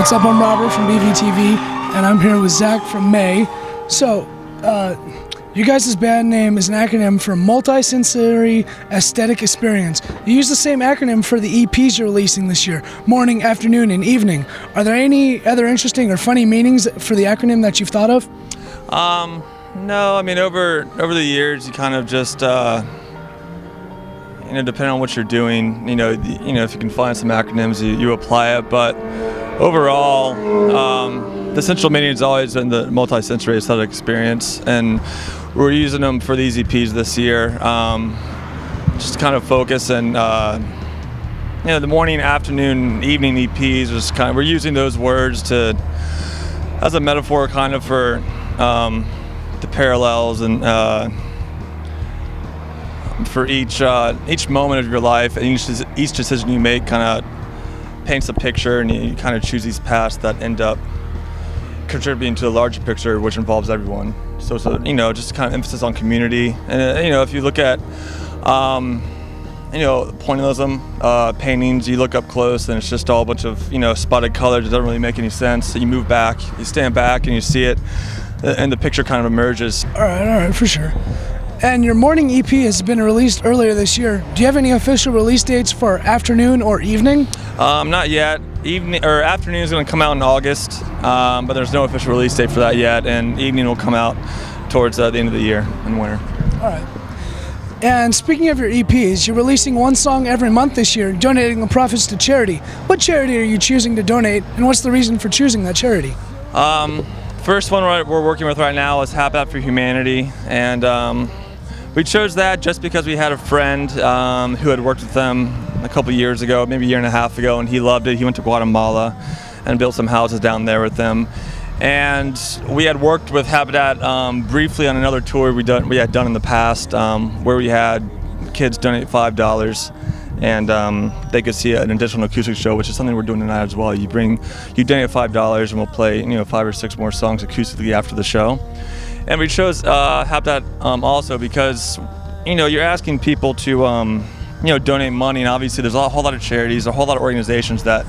What's up? I'm Robert from BVTV, and I'm here with Zach from May. So, you guys' band name is an acronym for Multi-Sensory Aesthetic Experience. You use the same acronym for the EPs you're releasing this year, morning, afternoon, and evening. Are there any other interesting or funny meanings for the acronym that you've thought of? No, I mean, over the years, you kind of just, depending on what you're doing, if you can find some acronyms, you apply it. But overall, the central meaning has always been the multi-sensory aesthetic experience, and we're using them for these EPs this year, just to kind of focus and, the morning, afternoon, evening EPs, just kind of, we're using those words as a metaphor kind of for the parallels and for each moment of your life, and each decision you make kind of paints a picture, and you kind of choose these paths that end up contributing to the larger picture, which involves everyone. So just kind of emphasis on community. And if you look at pointillism paintings, you look up close and it's just all a bunch of spotted colors. It doesn't really make any sense. So you move back, you stand back, and you see it, and the picture kind of emerges. All right, for sure. And your morning EP has been released earlier this year. Do you have any official release dates for afternoon or evening? Not yet. Afternoon is going to come out in August, but there's no official release date for that yet. And evening will come out towards the end of the year in winter. All right. And speaking of your EPs, you're releasing one song every month this year, donating the profits to charity. What charity are you choosing to donate, and what's the reason for choosing that charity? First one we're working with right now is Habitat for Humanity, and we chose that just because we had a friend who had worked with them a couple years ago, maybe a year and a half ago, and he loved it. He went to Guatemala and built some houses down there with them. And we had worked with Habitat briefly on another tour we had done in the past, where we had kids donate $5, and they could see an additional acoustic show, which is something we're doing tonight as well. You donate $5, and we'll play 5 or 6 more songs acoustically after the show. And we chose Habitat also because you're asking people to donate money, and obviously there's a whole lot of charities, a whole lot of organizations that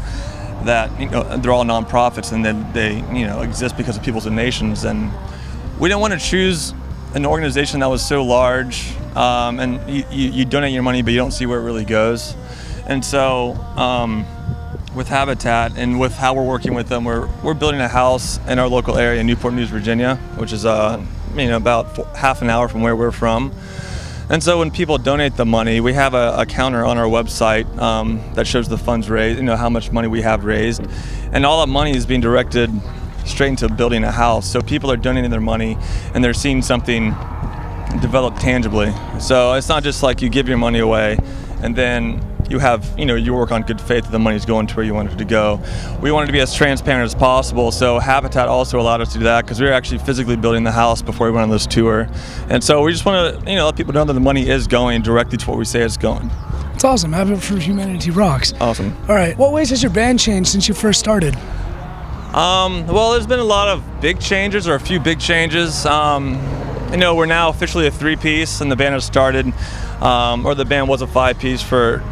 they're all nonprofits, and they exist because of people's donations. And we didn't want to choose an organization that was so large, and you donate your money but you don't see where it really goes. And so with Habitat and with how we're working with them, we're building a house in our local area in Newport News, Virginia, which is about half an hour from where we're from. And so when people donate the money, we have a counter on our website that shows the funds raised, how much money we have raised, and all that money is being directed straight into building a house. So people are donating their money and they're seeing something develop tangibly. So it's not just like you give your money away and then you have, you work on good faith that the money's going to where you want it to go. We wanted to be as transparent as possible, so Habitat also allowed us to do that because we were actually physically building the house before we went on this tour. And so we just want to, let people know that the money is going directly to what we say it's going. It's awesome. Habitat for Humanity rocks. Awesome. All right. What ways has your band changed since you first started? Well, there's been a lot of big changes, or a few big changes. We're now officially a 3-piece, and the band has started, or the band was a 5-piece for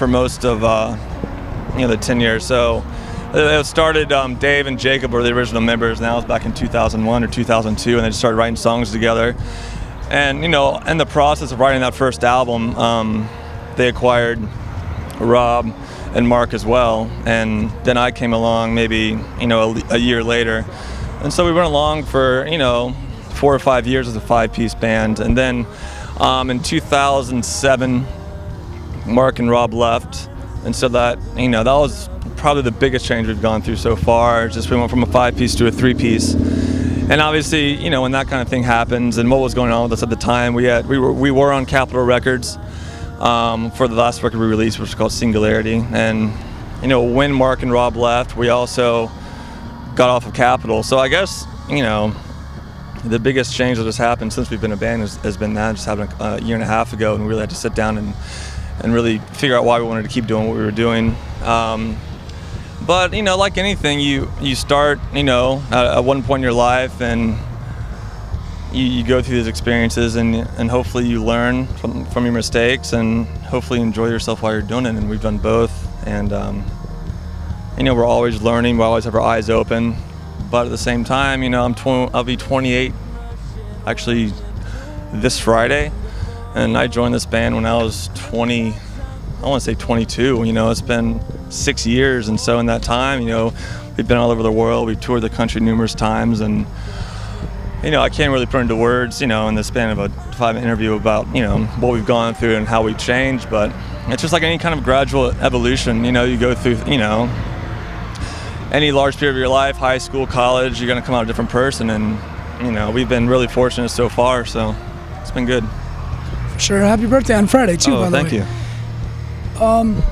most of the 10 years. So it started, Dave and Jacob were the original members, and that was back in 2001 or 2002, and they just started writing songs together. And in the process of writing that first album, they acquired Rob and Mark as well, and then I came along maybe a year later, and so we went along for 4 or 5 years as a 5-piece band. And then in 2007 Mark and Rob left, and so that that was probably the biggest change we've gone through so far. Just we went from a 5-piece to a 3-piece, and obviously when that kind of thing happens, and what was going on with us at the time, we were on Capitol Records for the last record we released, which was called Singularity. And when Mark and Rob left, we also got off of Capitol. So I guess the biggest change that has happened since we've been a band has been that just happened a year and a half ago, and we really had to sit down and really figure out why we wanted to keep doing what we were doing. But like anything, you start at one point in your life, and you go through these experiences, and hopefully you learn from your mistakes, and hopefully enjoy yourself while you're doing it. And we've done both, and we're always learning. We always have our eyes open. But at the same time, I'll be 28 actually this Friday. And I joined this band when I was 20, I want to say 22. It's been 6 years. And so in that time, we've been all over the world. We've toured the country numerous times. And, I can't really put into words, in the span of a 5-minute interview about, what we've gone through and how we've changed. But it's just like any kind of gradual evolution. You go through, any large period of your life, high school, college, you're going to come out a different person. And, we've been really fortunate so far. So it's been good. For sure. Happy birthday on Friday, too, by the way. Thank you.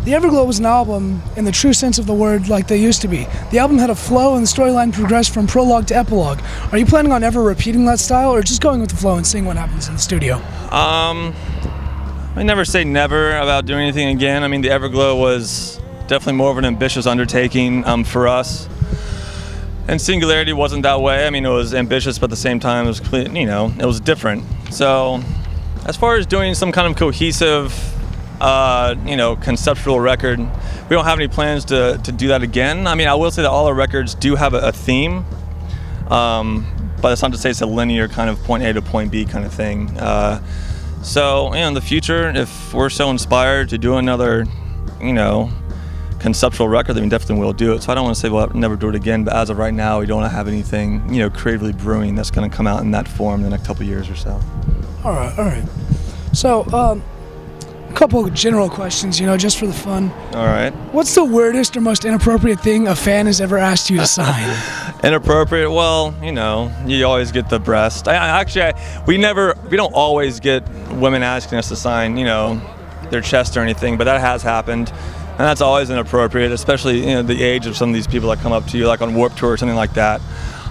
The Everglot was an album in the true sense of the word like they used to be. The album had a flow and the storyline progressed from prologue to epilogue. Are you planning on ever repeating that style or just going with the flow and seeing what happens in the studio? I never say never about doing anything again. The Everglot was definitely more of an ambitious undertaking for us. And Singularity wasn't that way. It was ambitious, but at the same time, it was it was different. So as far as doing some kind of cohesive conceptual record, we don't have any plans to do that again. I will say that all our records do have a theme, but it's not to say it's a linear kind of point A to point B kind of thing. So in the future, if we're so inspired to do another, conceptual record, then we definitely will do it. So I don't want to say we'll never do it again, but as of right now, we don't have anything, creatively brewing that's going to come out in that form in the next couple of years or so. All right. So, a couple of general questions, just for the fun. All right. What's the weirdest or most inappropriate thing a fan has ever asked you to sign? Inappropriate? Well, you always get the breast. We don't always get women asking us to sign, their chest or anything, but that has happened. And that's always inappropriate, especially the age of some of these people that come up to you, like on Warped Tour or something like that.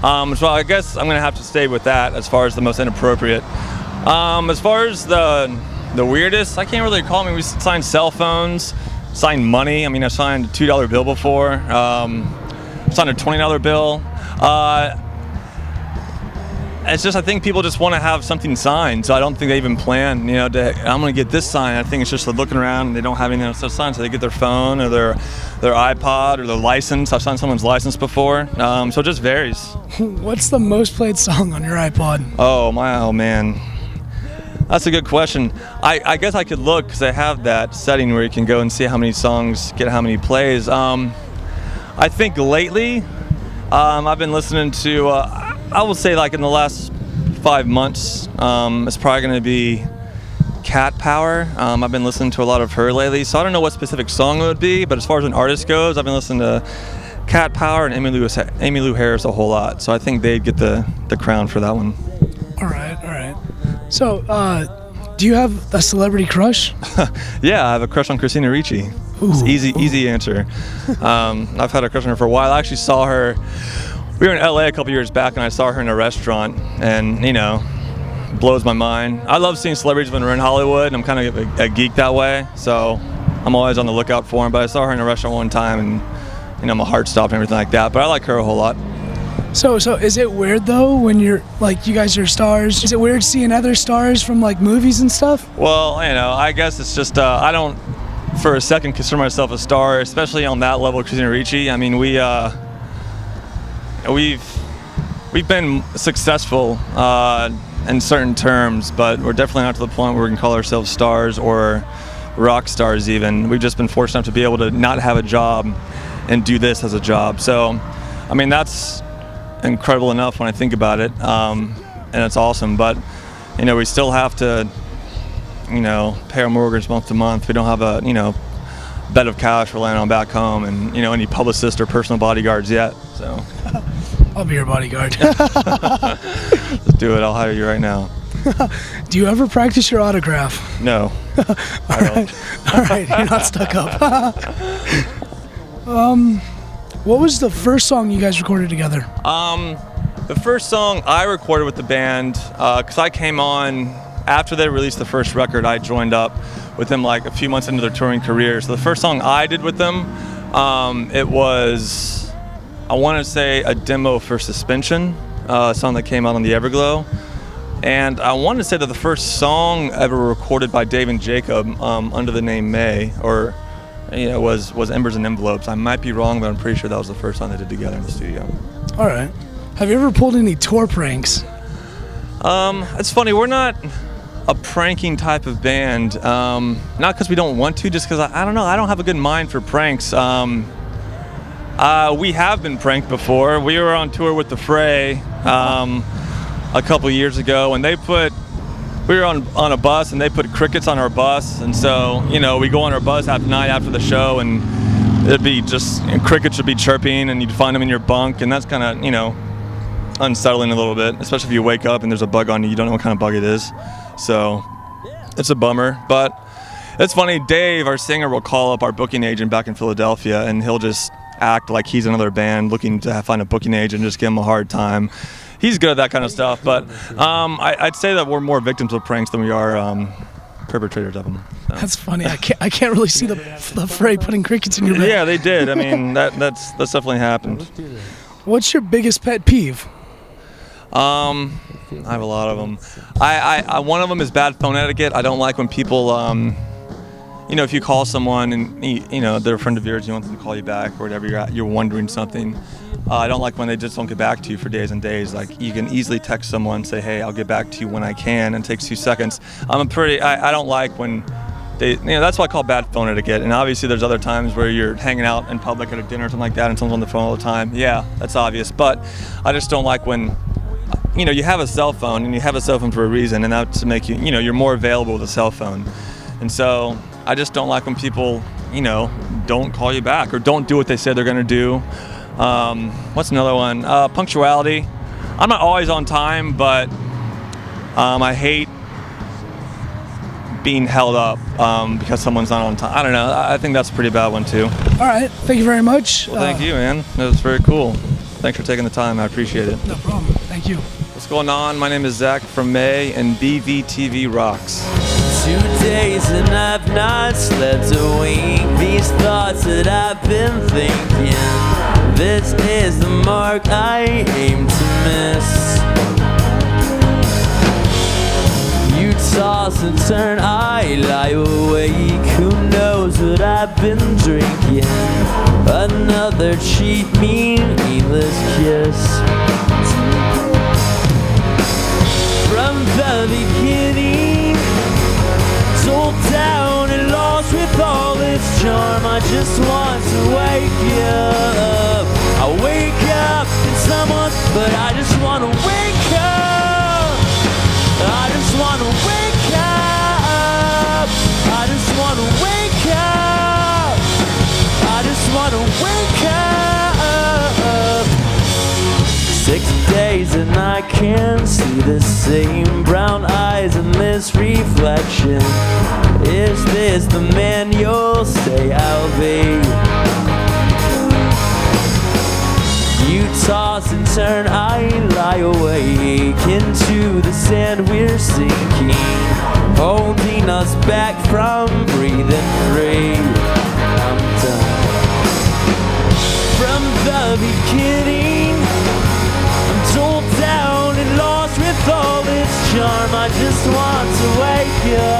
So I guess I'm going to have to stay with that as far as the most inappropriate. As far as the weirdest, I can't really recall. We signed cell phones, signed money. I signed a $2 bill before. Signed a $20 bill. It's just, I think people just want to have something signed, so I don't think they even plan, I'm going to get this signed. I think it's just they're looking around and they don't have anything else to sign, so they get their phone or their iPod or their license. I've signed someone's license before, so it just varies. What's the most played song on your iPod? Oh man. That's a good question. I guess I could look because I have that setting where you can go and see how many songs get how many plays. I think lately I've been listening to, I will say like in the last 5 months, it's probably going to be Cat Power. I've been listening to a lot of her lately, so I don't know what specific song it would be, but as far as an artist goes, I've been listening to Cat Power and Emmylou Harris a whole lot, so I think they'd get the crown for that one. All right. So, do you have a celebrity crush? Yeah, I have a crush on Christina Ricci. It's easy answer. I've had a crush on her for a while. I actually saw her. We were in LA a couple years back, and I saw her in a restaurant, and blows my mind. I love seeing celebrities when we're in Hollywood. I'm kind of a geek that way, so I'm always on the lookout for them. But I saw her in a restaurant one time, and my heart stopped and everything like that. But I like her a whole lot. So is it weird though when you're like, you guys are stars? Is it weird seeing other stars from like movies and stuff? Well, I guess it's just I don't for a second consider myself a star, especially on that level. Christina Ricci. We've been successful in certain terms, but we're definitely not to the point where we can call ourselves stars or rock stars even. We've just been fortunate enough to be able to not have a job and do this as a job. So, that's incredible enough when I think about it, and it's awesome. But, we still have to, pay our mortgage month to month. We don't have a, bed of cash we're laying on back home and, any publicist or personal bodyguards yet, so. I'll be your bodyguard. Let's do it. I'll hire you right now. Do you ever practice your autograph? No. All right. You're not stuck up. What was the first song you guys recorded together? The first song I recorded with the band, because I came on after they released the first record. I joined up with them like a few months into their touring career. So the first song I did with them, it was, I want to say, a demo for Suspension, a song that came out on the Everglot. And I want to say that the first song ever recorded by Dave and Jacob under the name May, or was Embers and Envelopes. I might be wrong, but I'm pretty sure that was the first song they did together in the studio. All right. Have you ever pulled any tour pranks? It's funny, we're not a pranking type of band. Not because we don't want to, just because I don't know, I don't have a good mind for pranks. We have been pranked before. We were on tour with the Fray a couple years ago, and we were on a bus, and they put crickets on our bus, and so we go on our bus at night after the show, and it'd be crickets would be chirping, and you'd find them in your bunk, and that's kind of unsettling a little bit, especially if you wake up and there's a bug on you. You don't know what kind of bug it is, so it's a bummer. But it's funny, Dave, our singer, will call up our booking agent back in Philadelphia, and he'll just act like he's another band looking to find a booking agent and just give him a hard time. He's good at that kind of stuff, but I'd say that we're more victims of pranks than we are perpetrators of them. So. That's funny. I can't really see the Fray putting crickets in your bed. Yeah, they did. I mean, that's definitely happened. What's your biggest pet peeve? I have a lot of them. One of them is bad phone etiquette. I don't like when people, if you call someone and they're a friend of yours, you want them to call you back or whatever, you're wondering something. I don't like when they just don't get back to you for days and days. Like, you can easily text someone and say, hey, I'll get back to you when I can, and it takes 2 seconds. I don't like when that's what I call bad phone etiquette. And obviously there's other times where you're hanging out in public at a dinner or something like that and someone's on the phone all the time. Yeah, that's obvious. But I just don't like when you have a cell phone, and you have a cell phone for a reason, and that's to make you're more available with a cell phone. And so I just don't like when people, don't call you back or don't do what they said they're going to do. What's another one? Punctuality. I'm not always on time, but I hate being held up because someone's not on time. I don't know. I think that's a pretty bad one too. All right. Thank you very much. Well, thank you, man. That was very cool. Thanks for taking the time. I appreciate it. No problem. Thank you. What's going on? My name is Zach from May, and BVTV rocks. 2 days and I've not slept a wink. These thoughts that I've been thinking, this is the mark I aim to miss. You toss and turn, I lie awake. Who knows what I've been drinking? Another cheap, meaningless kiss. From the beginning, sold down and lost with all its charm. I just want to wake up. I wake up in someone, but I just want to wake up. I just want to wake up. I just want to wake up. I just want to wake up. 6 days and I can see the same brown eyes in this reflection. Is this the man you'll say I'll be? You toss and turn, I lie awake. Into the sand we're sinking, holding us back from breathing free. I'm done. From the beginning, I'm told down and lost with all its charm. I just want to wake up.